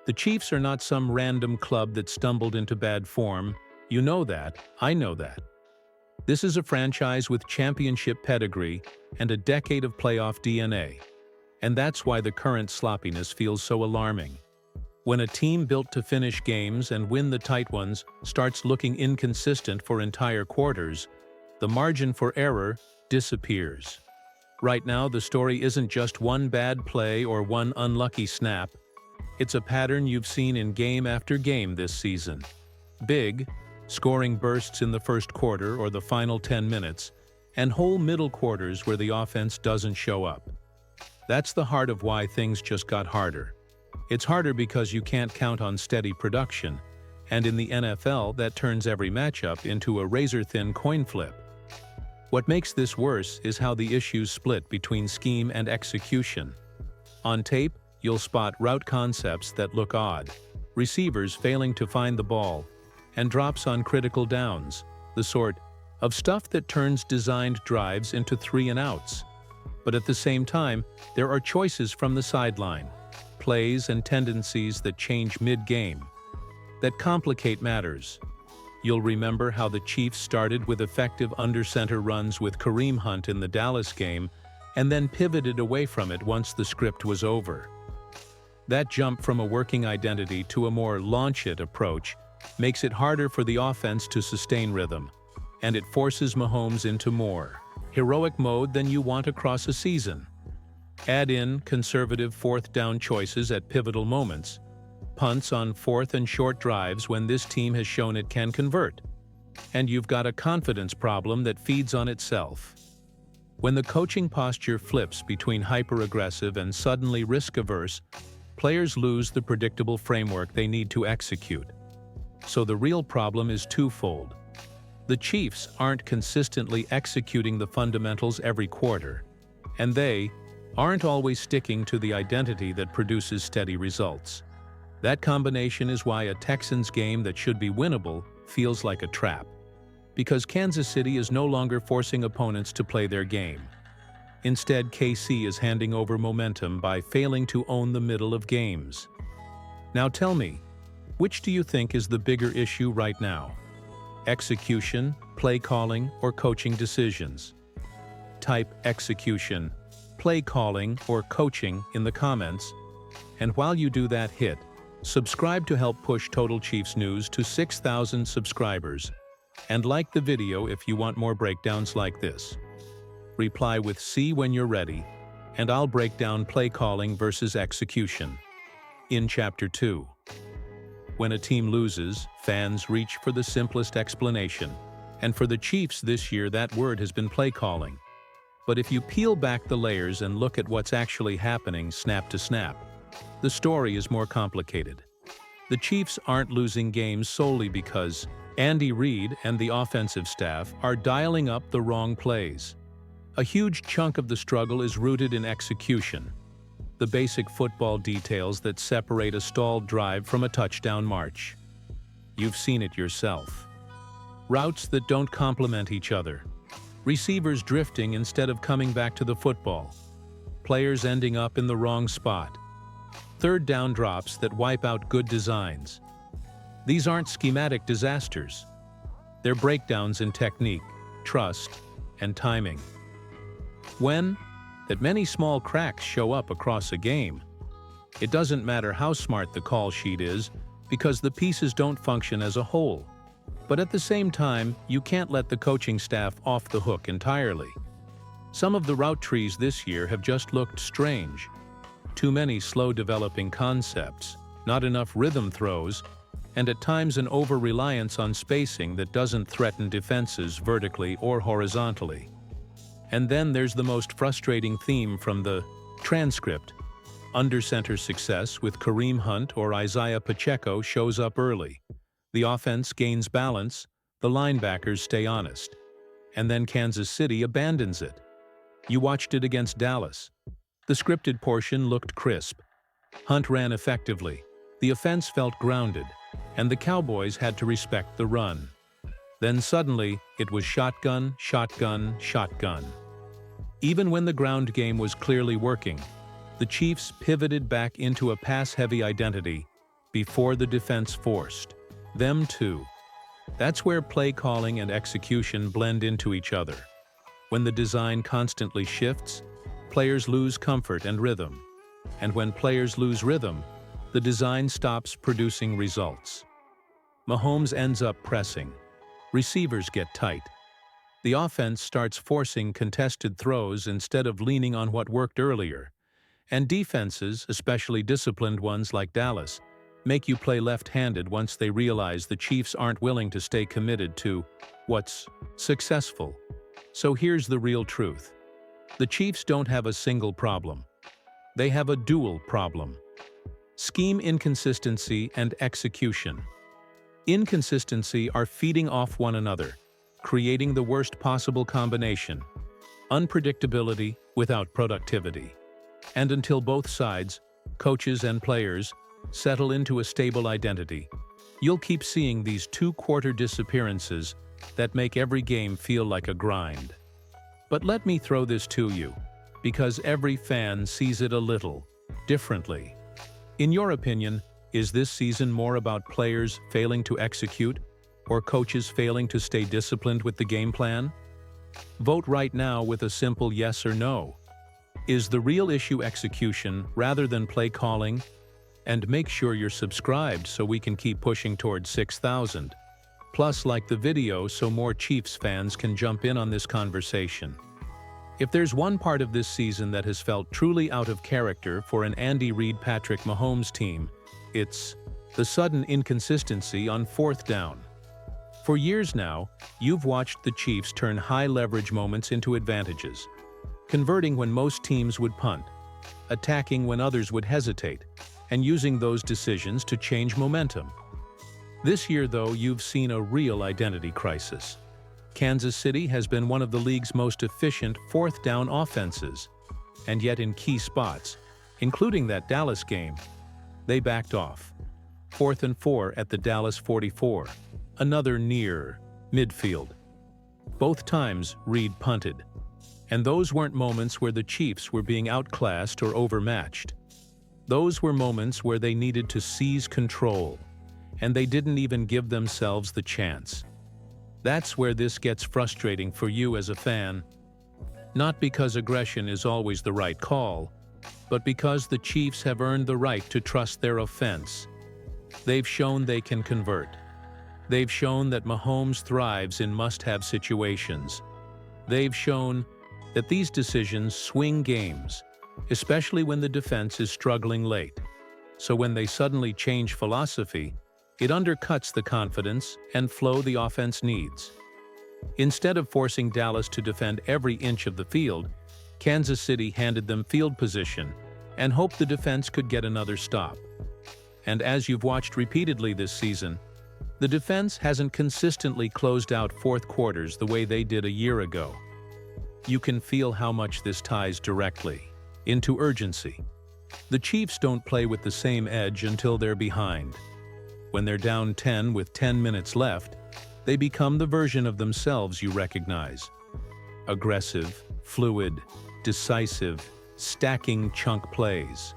The Chiefs are not some random club that stumbled into bad form. You know that, I know that. This is a franchise with championship pedigree and a decade of playoff DNA. And that's why the current sloppiness feels so alarming. When a team built to finish games and win the tight ones starts looking inconsistent for entire quarters, the margin for error disappears. Right now, the story isn't just one bad play or one unlucky snap. It's a pattern you've seen in game after game this season. Big, scoring bursts in the first quarter or the final 10 minutes, and whole middle quarters where the offense doesn't show up. That's the heart of why things just got harder. It's harder because you can't count on steady production, and in the NFL that turns every matchup into a razor-thin coin flip. What makes this worse is how the issues split between scheme and execution. On tape, you'll spot route concepts that look odd, receivers failing to find the ball, and drops on critical downs, the sort of stuff that turns designed drives into 3-and-outs. But at the same time, there are choices from the sideline, plays and tendencies that change mid-game, that complicate matters. You'll remember how the Chiefs started with effective under-center runs with Kareem Hunt in the Dallas game and then pivoted away from it once the script was over. That jump from a working identity to a more launch-it approach makes it harder for the offense to sustain rhythm, and it forces Mahomes into more heroic mode than you want across a season. Add in conservative fourth-down choices at pivotal moments, punts on fourth and short drives when this team has shown it can convert, and you've got a confidence problem that feeds on itself. When the coaching posture flips between hyper-aggressive and suddenly risk-averse, players lose the predictable framework they need to execute. So the real problem is twofold. The Chiefs aren't consistently executing the fundamentals every quarter, and they aren't always sticking to the identity that produces steady results. That combination is why a Texans game that should be winnable feels like a trap, because Kansas City is no longer forcing opponents to play their game. Instead, KC is handing over momentum by failing to own the middle of games. Now tell me, which do you think is the bigger issue right now? Execution, play calling, or coaching decisions? Type execution, play calling, or coaching in the comments, and while you do that, hit subscribe to help push Total Chiefs News to 6,000 subscribers, and like the video if you want more breakdowns like this. Reply with C when you're ready, and I'll break down play calling versus execution. In Chapter 2. When a team loses, fans reach for the simplest explanation, and for the Chiefs this year that word has been play calling. But if you peel back the layers and look at what's actually happening snap to snap, the story is more complicated. The Chiefs aren't losing games solely because Andy Reid and the offensive staff are dialing up the wrong plays. A huge chunk of the struggle is rooted in execution, the basic football details that separate a stalled drive from a touchdown march. You've seen it yourself. Routes that don't complement each other, receivers drifting instead of coming back to the football, players ending up in the wrong spot, third down drops that wipe out good designs. These aren't schematic disasters. They're breakdowns in technique, trust, and timing. When that many small cracks show up across a game, it doesn't matter how smart the call sheet is because the pieces don't function as a whole. But at the same time, you can't let the coaching staff off the hook entirely. Some of the route trees this year have just looked strange. Too many slow-developing concepts, not enough rhythm throws, and at times an over-reliance on spacing that doesn't threaten defenses vertically or horizontally. And then there's the most frustrating theme from the transcript. Under-center success with Kareem Hunt or Isaiah Pacheco shows up early. The offense gains balance, the linebackers stay honest. And then Kansas City abandons it. You watched it against Dallas. The scripted portion looked crisp. Hunt ran effectively, the offense felt grounded, and the Cowboys had to respect the run. Then suddenly, it was shotgun, shotgun, shotgun. Even when the ground game was clearly working, the Chiefs pivoted back into a pass-heavy identity, before the defense forced them to. That's where play calling and execution blend into each other. When the design constantly shifts, players lose comfort and rhythm. And when players lose rhythm, the design stops producing results. Mahomes ends up pressing. Receivers get tight. The offense starts forcing contested throws instead of leaning on what worked earlier. And defenses, especially disciplined ones like Dallas, make you play left-handed once they realize the Chiefs aren't willing to stay committed to what's successful. So here's the real truth. The Chiefs don't have a single problem. They have a dual problem: scheme inconsistency and execution. Inconsistency are feeding off one another, creating the worst possible combination: unpredictability without productivity. And until both sides, coaches and players, settle into a stable identity, you'll keep seeing these two-quarter disappearances that make every game feel like a grind. But let me throw this to you, because every fan sees it a little differently. In your opinion, is this season more about players failing to execute or coaches failing to stay disciplined with the game plan? Vote right now with a simple yes or no. Is the real issue execution rather than play calling? And make sure you're subscribed so we can keep pushing towards 6,000. Plus, like the video so more Chiefs fans can jump in on this conversation. If there's one part of this season that has felt truly out of character for an Andy Reid-Patrick Mahomes team, it's the sudden inconsistency on fourth down. For years now, you've watched the Chiefs turn high-leverage moments into advantages, converting when most teams would punt, attacking when others would hesitate, and using those decisions to change momentum. This year, though, you've seen a real identity crisis. Kansas City has been one of the league's most efficient fourth-down offenses, and yet in key spots, including that Dallas game, they backed off. 4th and 4 at the Dallas 44, another near midfield. Both times, Reid punted. And those weren't moments where the Chiefs were being outclassed or overmatched. Those were moments where they needed to seize control, and they didn't even give themselves the chance. That's where this gets frustrating for you as a fan. Not because aggression is always the right call, but because the Chiefs have earned the right to trust their offense. They've shown they can convert. They've shown that Mahomes thrives in must-have situations. They've shown that these decisions swing games, especially when the defense is struggling late. So when they suddenly change philosophy, it undercuts the confidence and flow the offense needs. Instead of forcing Dallas to defend every inch of the field, Kansas City handed them field position and hoped the defense could get another stop. And as you've watched repeatedly this season, the defense hasn't consistently closed out fourth quarters the way they did a year ago. You can feel how much this ties directly into urgency. The Chiefs don't play with the same edge until they're behind. When they're down 10 with 10 minutes left, they become the version of themselves you recognize. Aggressive, fluid, decisive, stacking chunk plays.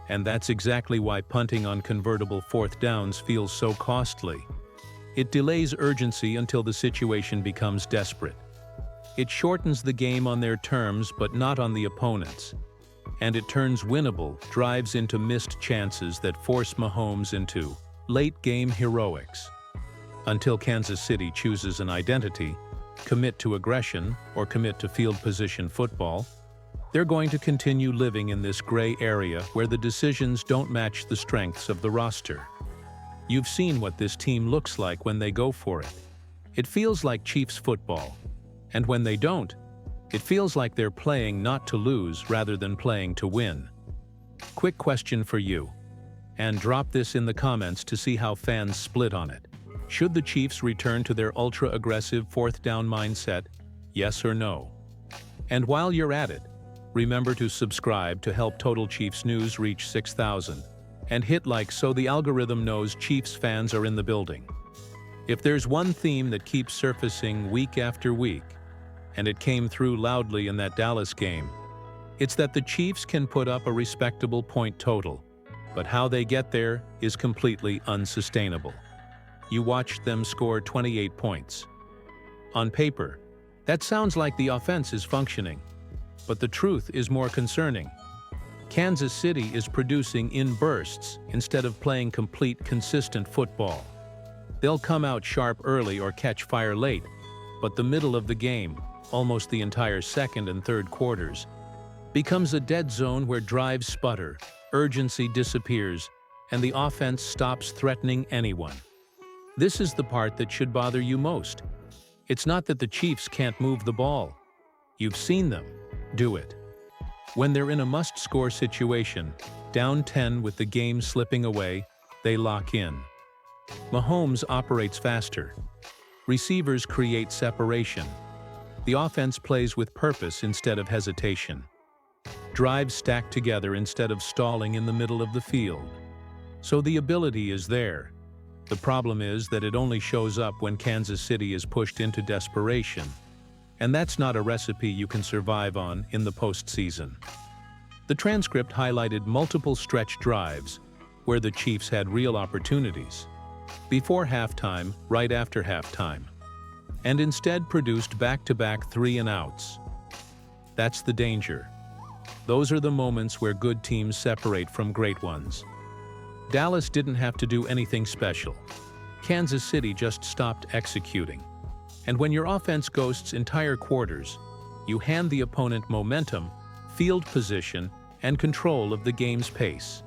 And that's exactly why punting on convertible fourth downs feels so costly. It delays urgency until the situation becomes desperate. It shortens the game on their terms but not on the opponent's. And it turns winnable drives into missed chances that force Mahomes into late-game heroics. Until Kansas City chooses an identity, commit to aggression, or commit to field position football, they're going to continue living in this gray area where the decisions don't match the strengths of the roster. You've seen what this team looks like when they go for it. It feels like Chiefs football. And when they don't, it feels like they're playing not to lose rather than playing to win. Quick question for you, and drop this in the comments to see how fans split on it. Should the Chiefs return to their ultra-aggressive fourth-down mindset, yes or no? And while you're at it, remember to subscribe to help Total Chiefs News reach 6,000, and hit like so the algorithm knows Chiefs fans are in the building. If there's one theme that keeps surfacing week after week, and it came through loudly in that Dallas game, it's that the Chiefs can put up a respectable point total, but how they get there is completely unsustainable. You watched them score 28 points. On paper, that sounds like the offense is functioning, but the truth is more concerning. Kansas City is producing in bursts instead of playing complete, consistent football. They'll come out sharp early or catch fire late, but the middle of the game, almost the entire second and third quarters, becomes a dead zone where drives sputter, urgency disappears, and the offense stops threatening anyone. This is the part that should bother you most. It's not that the Chiefs can't move the ball. You've seen them do it. When they're in a must-score situation, down 10 with the game slipping away, they lock in. Mahomes operates faster. Receivers create separation. The offense plays with purpose instead of hesitation. Drives stack together instead of stalling in the middle of the field. So the ability is there. The problem is that it only shows up when Kansas City is pushed into desperation. And that's not a recipe you can survive on in the postseason. The transcript highlighted multiple stretch drives where the Chiefs had real opportunities, before halftime, right after halftime, and instead produced back-to-back 3-and-outs. That's the danger. Those are the moments where good teams separate from great ones. Dallas didn't have to do anything special. Kansas City just stopped executing. And when your offense ghosts entire quarters, you hand the opponent momentum, field position, and control of the game's pace.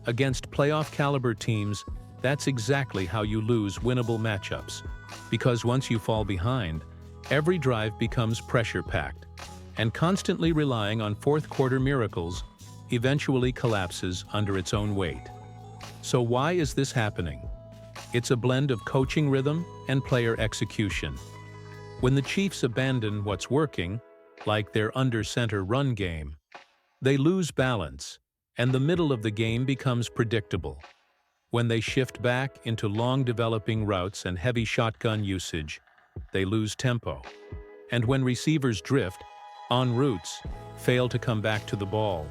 Against playoff-caliber teams, that's exactly how you lose winnable matchups. Because once you fall behind, every drive becomes pressure-packed, and constantly relying on fourth-quarter miracles eventually collapses under its own weight. So why is this happening? It's a blend of coaching rhythm and player execution. When the Chiefs abandon what's working, like their under-center run game, they lose balance, and the middle of the game becomes predictable. When they shift back into long developing routes and heavy shotgun usage, they lose tempo. And when receivers drift, en routes, fail to come back to the ball,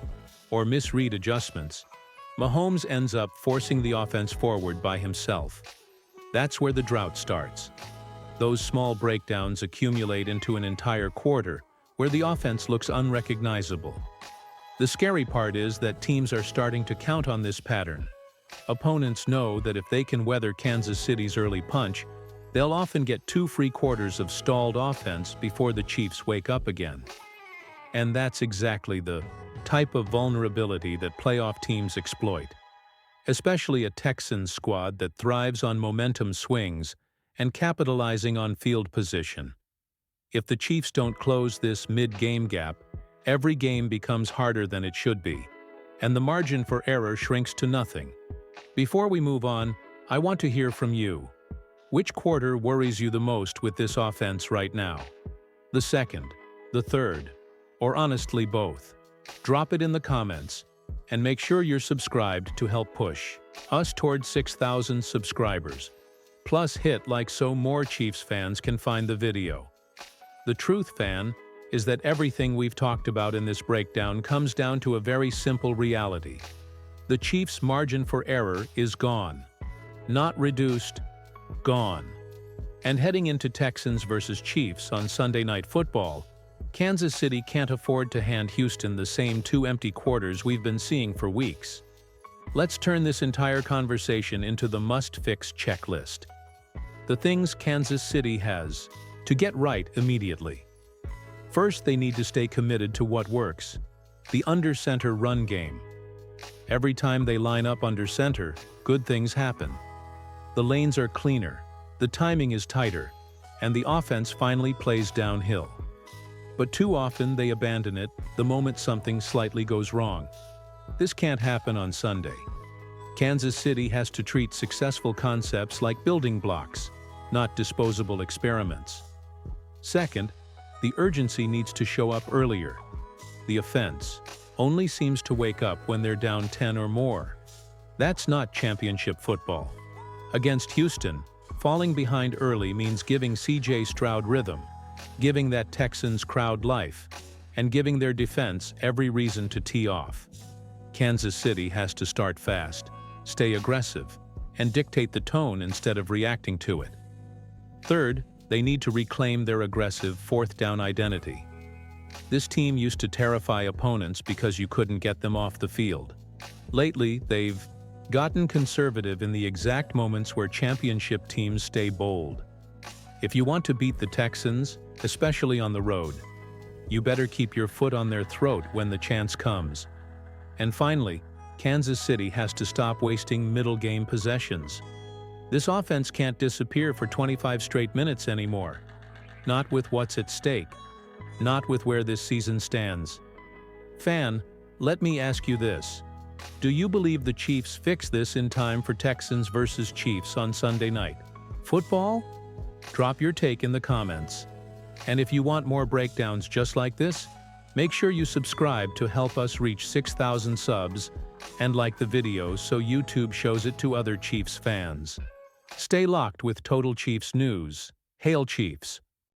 or misread adjustments, Mahomes ends up forcing the offense forward by himself. That's where the drought starts. Those small breakdowns accumulate into an entire quarter, where the offense looks unrecognizable. The scary part is that teams are starting to count on this pattern. Opponents know that if they can weather Kansas City's early punch, they'll often get 2 free quarters of stalled offense before the Chiefs wake up again. And that's exactly the type of vulnerability that playoff teams exploit, especially a Texans squad that thrives on momentum swings and capitalizing on field position. If the Chiefs don't close this mid-game gap, every game becomes harder than it should be, and the margin for error shrinks to nothing. Before we move on, I want to hear from you. Which quarter worries you the most with this offense right now? The second, the third, or honestly both? Drop it in the comments, and make sure you're subscribed to help push us towards 6,000 subscribers. Plus hit like so more Chiefs fans can find the video. The truth, fan, is that everything we've talked about in this breakdown comes down to a very simple reality. The Chiefs' margin for error is gone. Not reduced, gone. And heading into Texans versus Chiefs on Sunday Night Football, Kansas City can't afford to hand Houston the same 2 empty quarters we've been seeing for weeks. Let's turn this entire conversation into the must-fix checklist. The things Kansas City has to get right immediately. First, they need to stay committed to what works, the under-center run game. Every time they line up under center, good things happen. The lanes are cleaner, the timing is tighter, and the offense finally plays downhill. But too often they abandon it the moment something slightly goes wrong. This can't happen on Sunday. Kansas City has to treat successful concepts like building blocks, not disposable experiments. Second, the urgency needs to show up earlier. The offense only seems to wake up when they're down 10 or more. That's not championship football. Against Houston, falling behind early means giving C.J. Stroud rhythm, giving that Texans crowd life, and giving their defense every reason to tee off. Kansas City has to start fast, stay aggressive, and dictate the tone instead of reacting to it. Third, they need to reclaim their aggressive fourth-down identity. This team used to terrify opponents because you couldn't get them off the field. Lately, they've gotten conservative in the exact moments where championship teams stay bold. If you want to beat the Texans, especially on the road, you better keep your foot on their throat when the chance comes. And finally, Kansas City has to stop wasting middle-game possessions. This offense can't disappear for 25 straight minutes anymore. Not with what's at stake. Not with where this season stands. Fan, let me ask you this. Do you believe the Chiefs fix this in time for Texans versus Chiefs on Sunday night football? Drop your take in the comments. And if you want more breakdowns just like this, make sure you subscribe to help us reach 6,000 subs and like the video so YouTube shows it to other Chiefs fans. Stay locked with Total Chiefs News. Hail Chiefs!